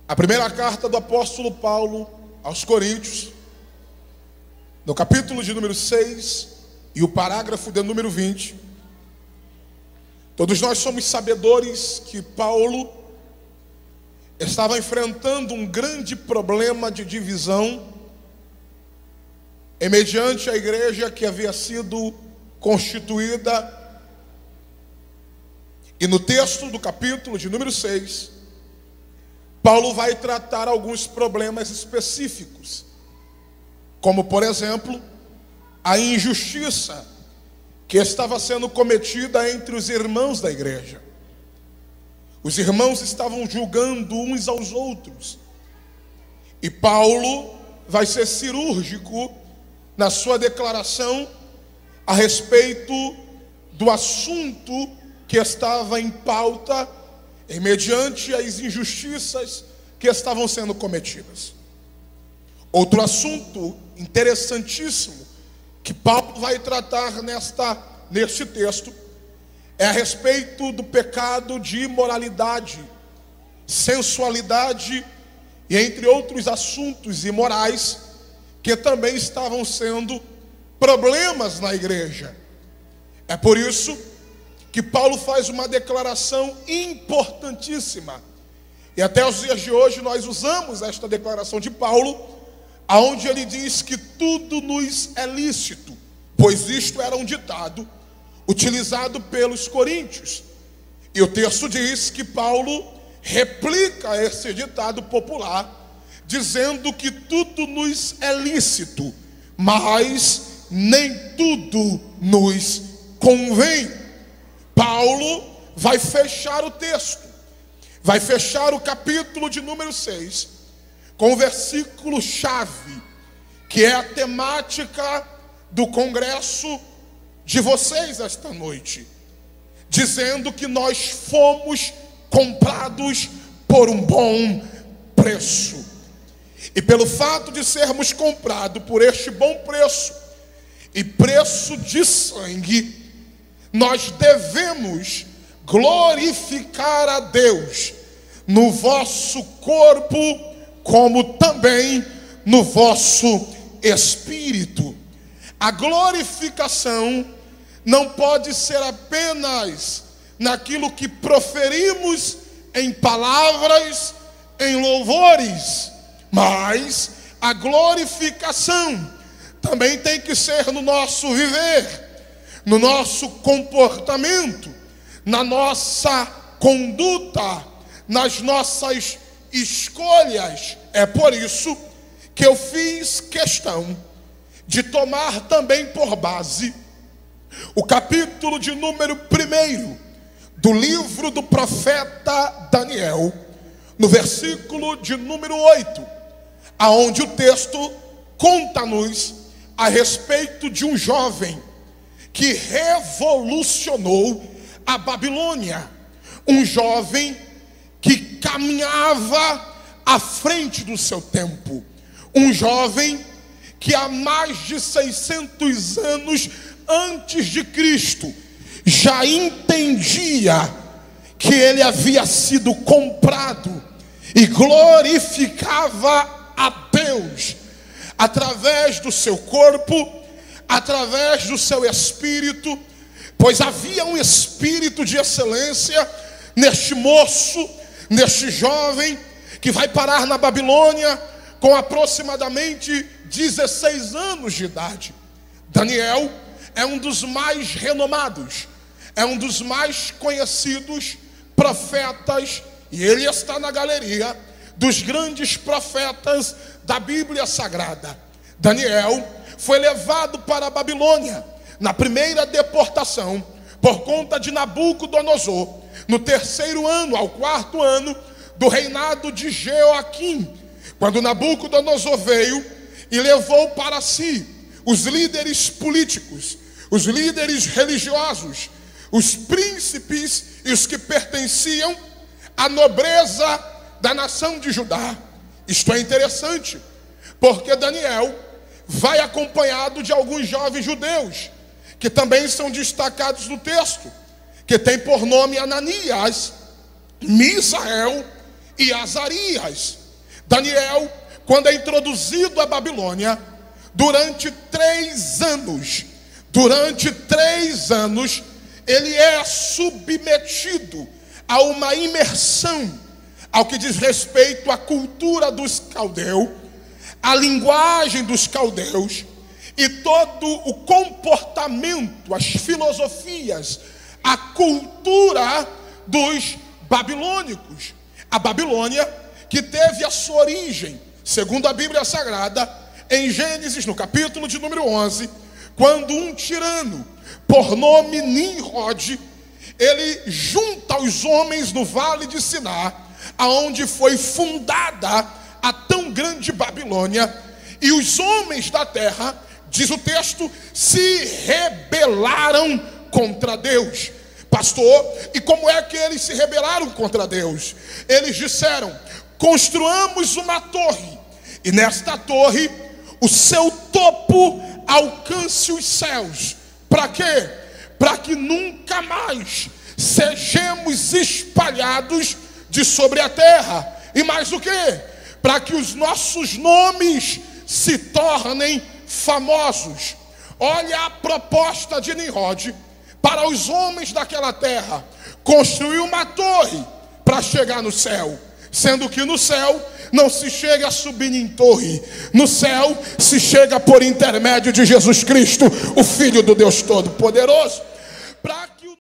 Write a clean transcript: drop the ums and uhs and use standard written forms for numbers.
A primeira carta do apóstolo Paulo aos Coríntios, no capítulo de número 6 e o parágrafo de número 20. Todos nós somos sabedores que Paulo estava enfrentando um grande problema de divisão mediante a igreja que havia sido constituída. E no texto do capítulo de número 6, Paulo vai tratar alguns problemas específicos, como por exemplo, a injustiça que estava sendo cometida entre os irmãos da igreja. Os irmãos estavam julgando uns aos outros, e Paulo vai ser cirúrgico na sua declaração a respeito do assunto que estava em pauta, mediante as injustiças que estavam sendo cometidas. Outro assunto interessantíssimo que Paulo vai tratar neste texto é a respeito do pecado de imoralidade, sensualidade e entre outros assuntos imorais que também estavam sendo problemas na igreja. É por isso que Paulo faz uma declaração importantíssima. E até os dias de hoje nós usamos esta declaração de Paulo, aonde ele diz que tudo nos é lícito, pois isto era um ditado utilizado pelos coríntios. E o texto diz que Paulo replica esse ditado popular, dizendo que tudo nos é lícito, mas nem tudo nos convém. Paulo vai fechar o texto, vai fechar o capítulo de número 6, com o versículo chave, que é a temática do congresso de vocês esta noite, dizendo que nós fomos comprados por um bom preço. E pelo fato de sermos comprados por este bom preço, e preço de sangue, nós devemos glorificar a Deus no vosso corpo, como também no vosso espírito. A glorificação não pode ser apenas naquilo que proferimos em palavras, em louvores, mas a glorificação também tem que ser no nosso viver, no nosso comportamento, na nossa conduta, nas nossas escolhas. É por isso que eu fiz questão de tomar também por base o capítulo de número 1 do livro do profeta Daniel, no versículo de número 8, aonde o texto conta-nos a respeito de um jovem que revolucionou a Babilônia, um jovem que caminhava à frente do seu tempo, um jovem que há mais de 600 anos antes de Cristo já entendia que ele havia sido comprado e glorificava a Deus através do seu corpo, através do seu espírito, pois havia um espírito de excelência neste moço, neste jovem que vai parar na Babilônia com aproximadamente 16 anos de idade. Daniel é um dos mais renomados, é um dos mais conhecidos profetas, e ele está na galeria dos grandes profetas da Bíblia Sagrada. Daniel foi levado para a Babilônia na primeira deportação por conta de Nabucodonosor, no 3º ano ao 4º ano do reinado de Jeoaquim, quando Nabucodonosor veio e levou para si os líderes políticos, os líderes religiosos, os príncipes e os que pertenciam à nobreza da nação de Judá. Isto é interessante, porque Daniel vai acompanhado de alguns jovens judeus, que também são destacados no texto, que tem por nome Ananias, Misael e Azarias. Daniel, quando é introduzido à Babilônia, durante 3 anos, ele é submetido a uma imersão ao que diz respeito à cultura dos caldeus, a linguagem dos caldeus e todo o comportamento, as filosofias, a cultura dos babilônicos. A Babilônia, que teve a sua origem, segundo a Bíblia Sagrada, em Gênesis, no capítulo de número 11, quando um tirano, por nome Nimrod, ele junta os homens no vale de Siná, aonde foi fundada a tão grande Babilônia, e os homens da terra, diz o texto, se rebelaram contra Deus. Pastor, e como é que eles se rebelaram contra Deus? Eles disseram: construamos uma torre, e nesta torre o seu topo alcance os céus. Para quê? Para que nunca mais sejamos espalhados de sobre a terra. E mais o quê? Para que os nossos nomes se tornem famosos. Olha a proposta de Nimrod para os homens daquela terra: construir uma torre para chegar no céu, sendo que no céu não se chega subindo em torre, no céu se chega por intermédio de Jesus Cristo, o Filho do Deus Todo-Poderoso. Para